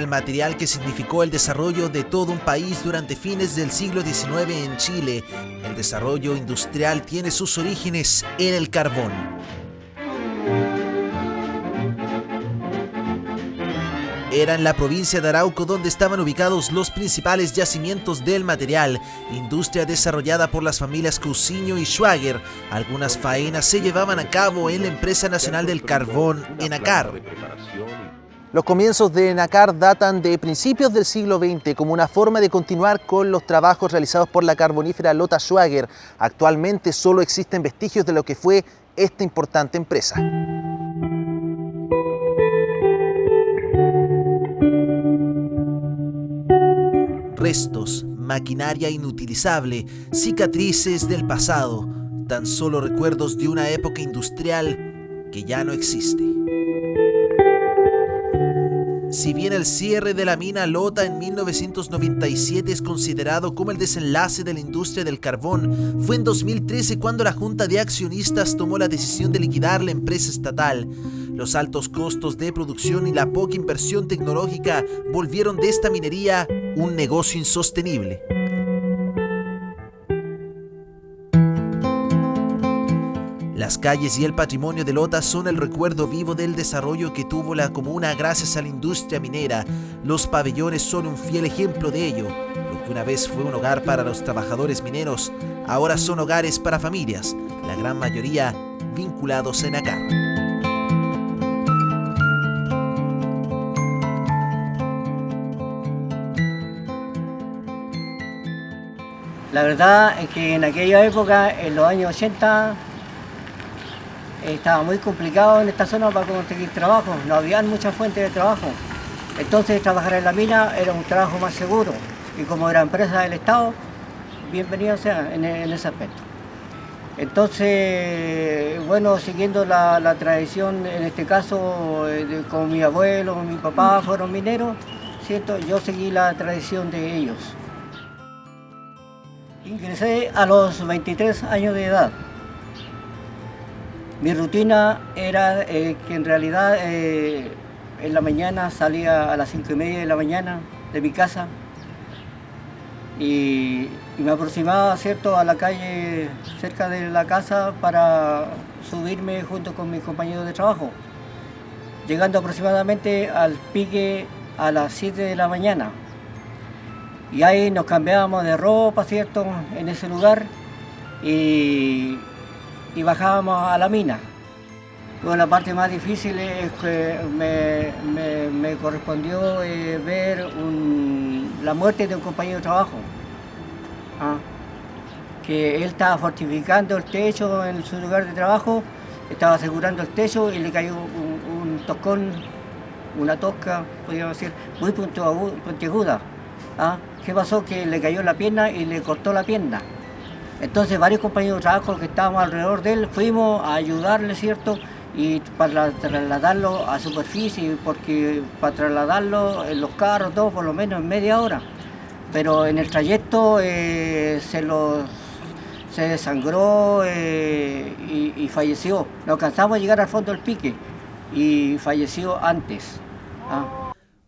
material que significó el desarrollo de todo un país durante fines del siglo XIX en Chile. El desarrollo industrial tiene sus orígenes en el carbón. Era en la provincia de Arauco donde estaban ubicados los principales yacimientos del material, industria desarrollada por las familias Cousiño y Schwager. Algunas faenas se llevaban a cabo en la Empresa Nacional del Carbón, ENACAR. Los comienzos de ENACAR datan de principios del siglo XX como una forma de continuar con los trabajos realizados por la carbonífera Lotta Schwager. Actualmente solo existen vestigios de lo que fue esta importante empresa. Restos, maquinaria inutilizable, cicatrices del pasado, tan solo recuerdos de una época industrial que ya no existe. Si bien el cierre de la mina Lotta en 1997 es considerado como el desenlace de la industria del carbón, fue en 2013 cuando la Junta de Accionistas tomó la decisión de liquidar la empresa estatal. Los altos costos de producción y la poca inversión tecnológica volvieron de esta minería un negocio insostenible. Las calles y el patrimonio de Lotta son el recuerdo vivo del desarrollo que tuvo la comuna gracias a la industria minera. Los pabellones son un fiel ejemplo de ello. Lo que una vez fue un hogar para los trabajadores mineros, ahora son hogares para familias, la gran mayoría vinculados a ENACAR. La verdad es que en aquella época, en los años 80, estaba muy complicado en esta zona para conseguir trabajo, no había muchas fuentes de trabajo. Entonces trabajar en la mina era un trabajo más seguro y como era empresa del Estado, bienvenido sea en ese aspecto. Entonces, bueno, siguiendo la tradición, en este caso, con mi abuelo, con mi papá fueron mineros, ¿cierto? Yo seguí la tradición de ellos. Ingresé a los 23 años de edad. Mi rutina era que en realidad en la mañana salía a las 5:30 de la mañana de mi casa y me aproximaba, ¿cierto?, a la calle cerca de la casa para subirme junto con mis compañeros de trabajo, llegando aproximadamente al pique a las 7 de la mañana. Y ahí nos cambiábamos de ropa, ¿cierto?, en ese lugar y bajábamos a la mina. Bueno, la parte más difícil es que me correspondió ver la muerte de un compañero de trabajo, que él estaba fortificando el techo en su lugar de trabajo, estaba asegurando el techo y le cayó un toscón, una tosca, podríamos decir, muy puntiaguda. ¿Qué pasó? Que le cayó en la pierna y le cortó la pierna. Entonces varios compañeros de trabajo que estábamos alrededor de él fuimos a ayudarle, ¿cierto? Y para trasladarlo a superficie, porque para trasladarlo en los carros, todo por lo menos en media hora. Pero en el trayecto se desangró y falleció. No alcanzamos a llegar al fondo del pique y falleció antes.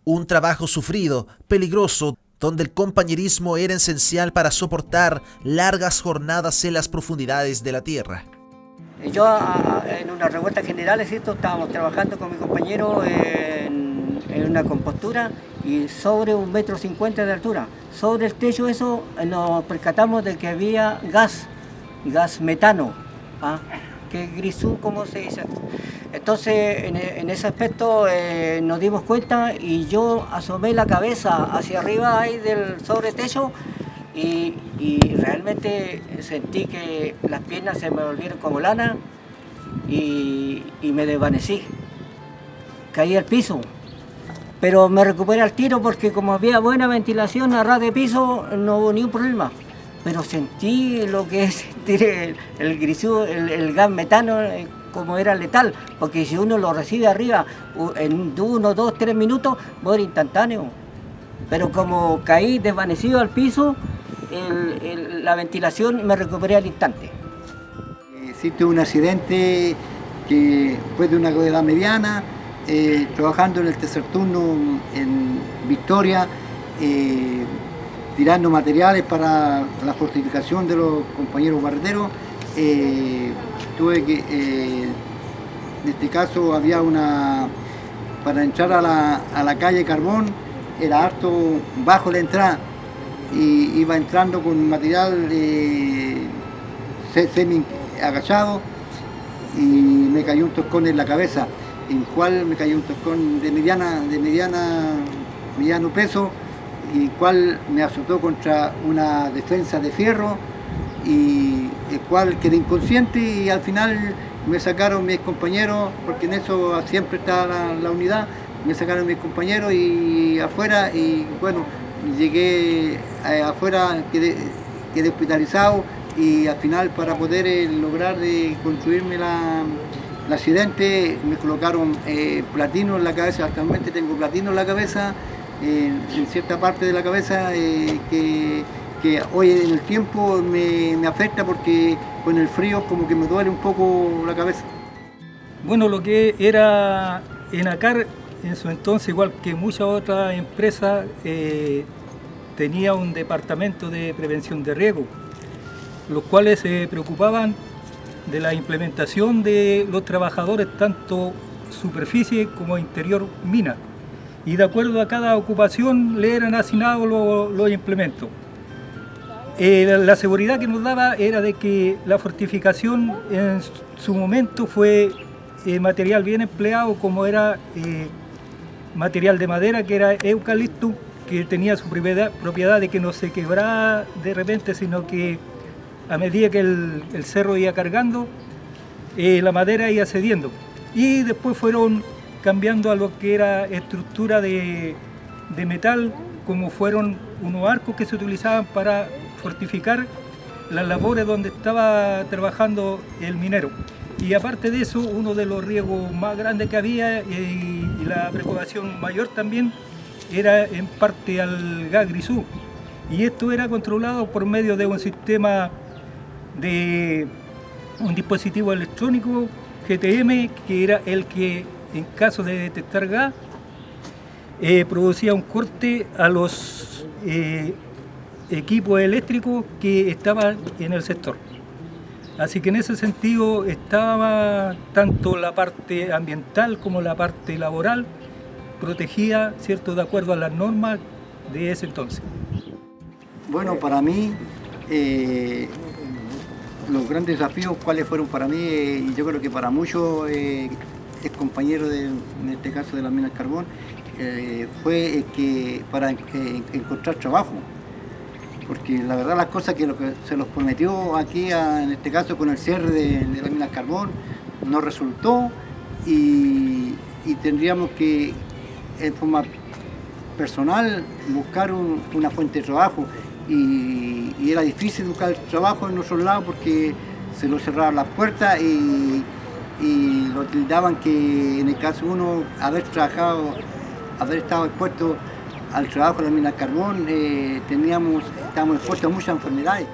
Un trabajo sufrido, peligroso, donde el compañerismo era esencial para soportar largas jornadas en las profundidades de la tierra. Yo en una revuelta general, ¿cierto?, estábamos trabajando con mi compañero en una compostura y sobre 1,50 m de altura. Sobre el techo eso nos percatamos de que había gas metano, que es grisú, como se dice. Entonces, en ese aspecto nos dimos cuenta y yo asomé la cabeza hacia arriba ahí del sobretecho y realmente sentí que las piernas se me volvieron como lana y me desvanecí. Caí al piso, pero me recuperé al tiro porque como había buena ventilación a ras de piso no hubo ningún problema. Pero sentí lo que es sentir el grisú, el gas metano, como era letal, porque si uno lo recibe arriba en 1, 2, 3 minutos, muere instantáneo. Pero como caí desvanecido al piso, la ventilación me recuperé al instante. Existe un accidente que fue de una gravedad mediana, trabajando en el tercer turno en Victoria, tirando materiales para la fortificación de los compañeros barreteros. Tuve que, en este caso había para entrar a la calle Carbón, era harto bajo la entrada, y iba entrando con material semi agachado, y me cayó un toscón en la cabeza, en cual me cayó un toscón de mediano peso, y cual me azotó contra una defensa de fierro, y el cual quedé inconsciente, y al final me sacaron mis compañeros, porque en eso siempre está la unidad, me sacaron mis compañeros y afuera, y bueno, llegué afuera, quedé hospitalizado, y al final para poder lograr construirme el accidente me colocaron platino en la cabeza. Actualmente tengo platino en la cabeza, en cierta parte de la cabeza, que hoy en el tiempo me afecta, porque con el frío como que me duele un poco la cabeza. Bueno, lo que era Enacar en su entonces, igual que muchas otras empresas, tenía un departamento de prevención de riesgo, los cuales se preocupaban de la implementación de los trabajadores, tanto superficie como interior mina, y de acuerdo a cada ocupación le eran asignados los implementos. La seguridad que nos daba era de que la fortificación en su momento fue material bien empleado, como era material de madera, que era eucalipto, que tenía su propiedad de que no se quebraba de repente, sino que a medida que el cerro iba cargando, la madera iba cediendo. Y después fueron cambiando a lo que era estructura de metal, como fueron unos arcos que se utilizaban para fortificar las labores donde estaba trabajando el minero. Y aparte de eso, uno de los riesgos más grandes que había, y la preocupación mayor también, era en parte al gas grisú. Y esto era controlado por medio de un sistema de un dispositivo electrónico GTM, que era el que, en caso de detectar gas, producía un corte a los equipos eléctricos que estaban en el sector. Así que en ese sentido estaba tanto la parte ambiental como la parte laboral protegida, ¿cierto?, de acuerdo a las normas de ese entonces. Bueno, para mí, los grandes desafíos, ¿cuáles fueron para mí? Y yo creo que para muchos compañeros, en este caso de las minas de carbón, fue que para encontrar trabajo. Porque la verdad las cosas que se los prometió aquí, en este caso con el cierre de las minas de carbón, no resultó, y tendríamos que, en forma personal, buscar una fuente de trabajo, y era difícil buscar trabajo en otros lados porque se lo cerraban las puertas, y lo tildaban que en el caso uno haber estado expuesto al trabajo de la mina de carbón, estábamos expuestos a muchas enfermedades.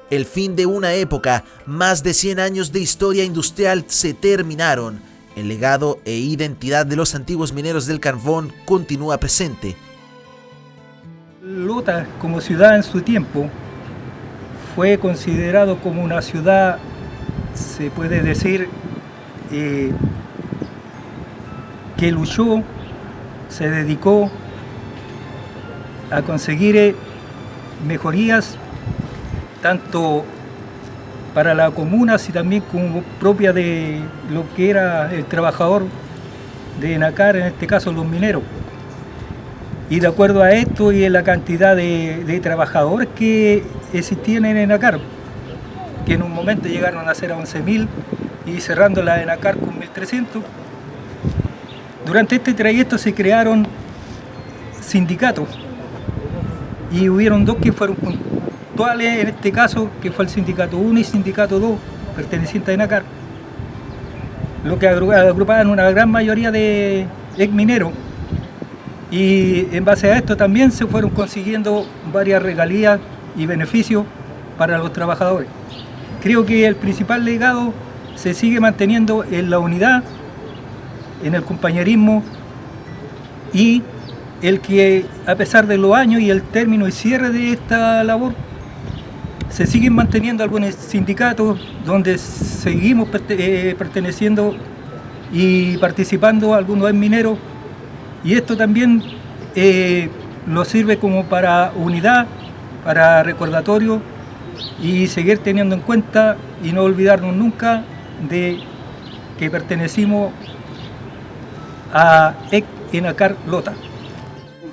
El fin de una época, más de 100 años de historia industrial se terminaron. El legado e identidad de los antiguos mineros del carbón continúa presente. Lota, como ciudad en su tiempo, fue considerado como una ciudad, se puede decir, que luchó, se dedicó a conseguir mejorías tanto para la comuna, así también como propia de lo que era el trabajador de Enacar, en este caso los mineros. Y de acuerdo a esto y en la cantidad de trabajadores que existían en Enacar, que en un momento llegaron a ser a 11.000 y cerrando la Enacar con 1.300, durante este trayecto se crearon sindicatos y hubieron dos que fueron puntuales, en este caso, que fue el sindicato 1 y sindicato 2, pertenecientes a Enacar, lo que agrupaban una gran mayoría de ex mineros, y en base a esto también se fueron consiguiendo varias regalías y beneficios para los trabajadores. Creo que el principal legado se sigue manteniendo en la unidad en el compañerismo y el que a pesar de los años y el término y cierre de esta labor se siguen manteniendo algunos sindicatos donde seguimos perteneciendo y participando algunos mineros, y esto también nos sirve como para unidad, para recordatorio y seguir teniendo en cuenta y no olvidarnos nunca de que pertenecimos a ENACAR Lota.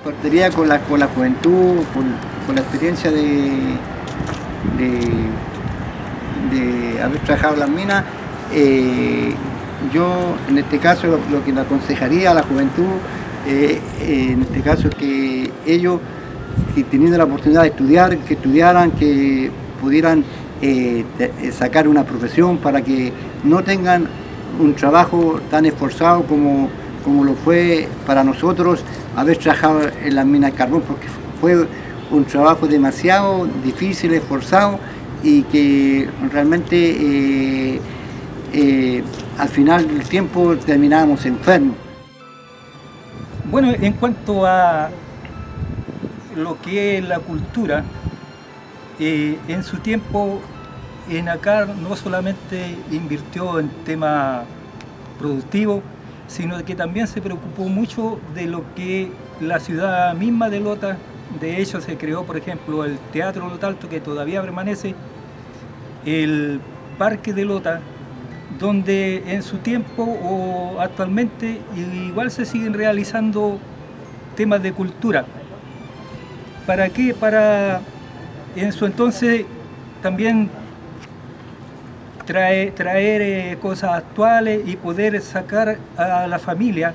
Compartiría con la juventud, con la experiencia de haber trabajado en las minas. Yo en este caso lo que le aconsejaría a la juventud, en este caso es que ellos, si teniendo la oportunidad de estudiar, que estudiaran, que pudieran sacar una profesión para que no tengan un trabajo tan esforzado como lo fue para nosotros haber trabajado en las minas de carbón, porque fue un trabajo demasiado difícil, esforzado, y que realmente al final del tiempo terminábamos enfermos. Bueno, en cuanto a lo que es la cultura, en su tiempo ENACAR no solamente invirtió en temas productivos, sino que también se preocupó mucho de lo que la ciudad misma de Lota. De hecho, se creó, por ejemplo, el Teatro Lota Alto, que todavía permanece, el Parque de Lota, donde en su tiempo o actualmente igual se siguen realizando temas de cultura. ¿Para qué? Para en su entonces también traer cosas actuales y poder sacar a la familia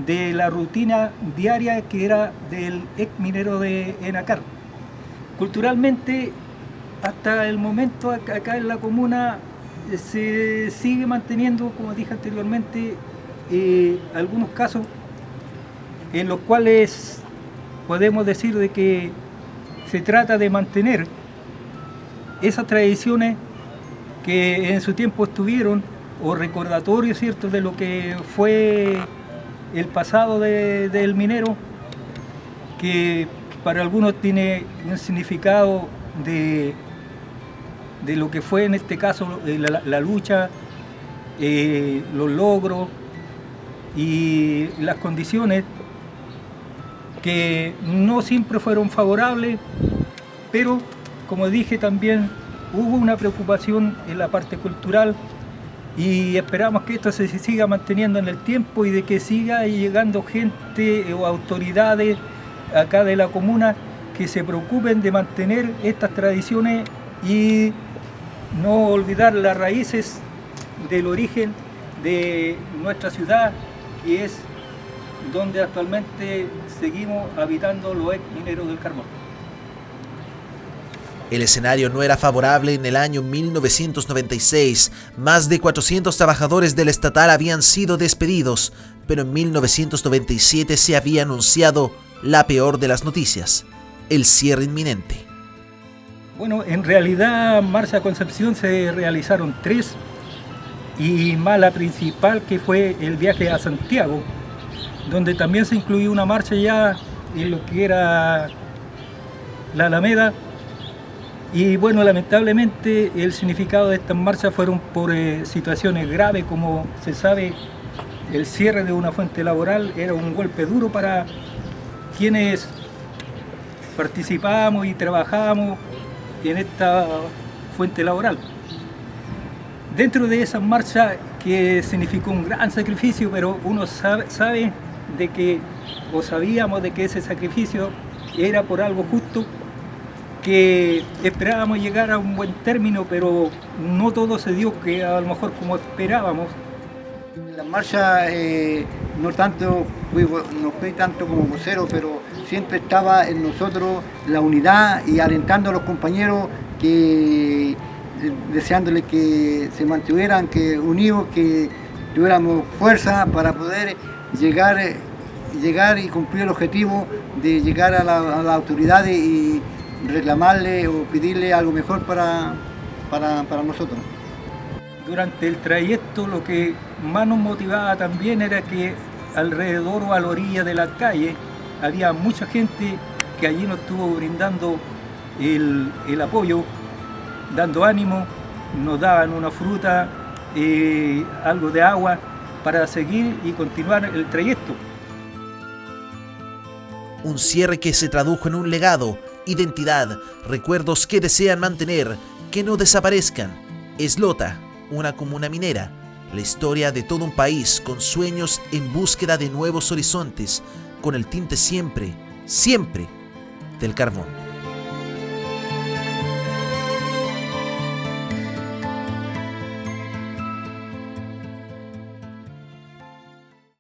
de la rutina diaria que era del ex minero de ENACAR. Culturalmente, hasta el momento acá en la comuna se sigue manteniendo, como dije anteriormente, algunos casos en los cuales podemos decir de que se trata de mantener esas tradiciones que en su tiempo estuvieron, o recordatorios, ¿cierto?, de lo que fue el pasado del minero, que para algunos tiene un significado de lo que fue en este caso la lucha, los logros y las condiciones que no siempre fueron favorables, pero como dije también hubo una preocupación en la parte cultural y esperamos que esto se siga manteniendo en el tiempo y de que siga llegando gente o autoridades acá de la comuna que se preocupen de mantener estas tradiciones y no olvidar las raíces del origen de nuestra ciudad, que es donde actualmente seguimos habitando los ex mineros del carbón. El escenario no era favorable en el año 1996. Más de 400 trabajadores del estatal habían sido despedidos, pero en 1997 se había anunciado la peor de las noticias: el cierre inminente. Bueno, en realidad Marcha Concepción se realizaron 3, y más la principal, que fue el viaje a Santiago, donde también se incluyó una marcha ya en lo que era la Alameda. Y bueno, lamentablemente el significado de estas marchas fueron por situaciones graves. Como se sabe, el cierre de una fuente laboral era un golpe duro para quienes participábamos y trabajábamos en esta fuente laboral. Dentro de esas marchas, que significó un gran sacrificio, pero uno sabe de que, o sabíamos de que ese sacrificio era por algo justo, que esperábamos llegar a un buen término, pero no todo se dio que a lo mejor como esperábamos. La marcha no fui tanto como vocero, pero siempre estaba en nosotros la unidad y alentando a los compañeros, que deseándoles que se mantuvieran, que unidos, que tuviéramos fuerza para poder llegar y cumplir el objetivo de llegar a las autoridades y reclamarle o pedirle algo mejor para nosotros. durante el trayecto lo que más nos motivaba también era que alrededor o a la orilla de la calle había mucha gente que allí nos estuvo brindando el apoyo, dando ánimo, nos daban una fruta, algo de agua para seguir y continuar el trayecto. Un cierre que se tradujo en un legado, identidad, recuerdos que desean mantener, que no desaparezcan. Eslota, una comuna minera, la historia de todo un país con sueños en búsqueda de nuevos horizontes, con el tinte siempre, siempre del carbón.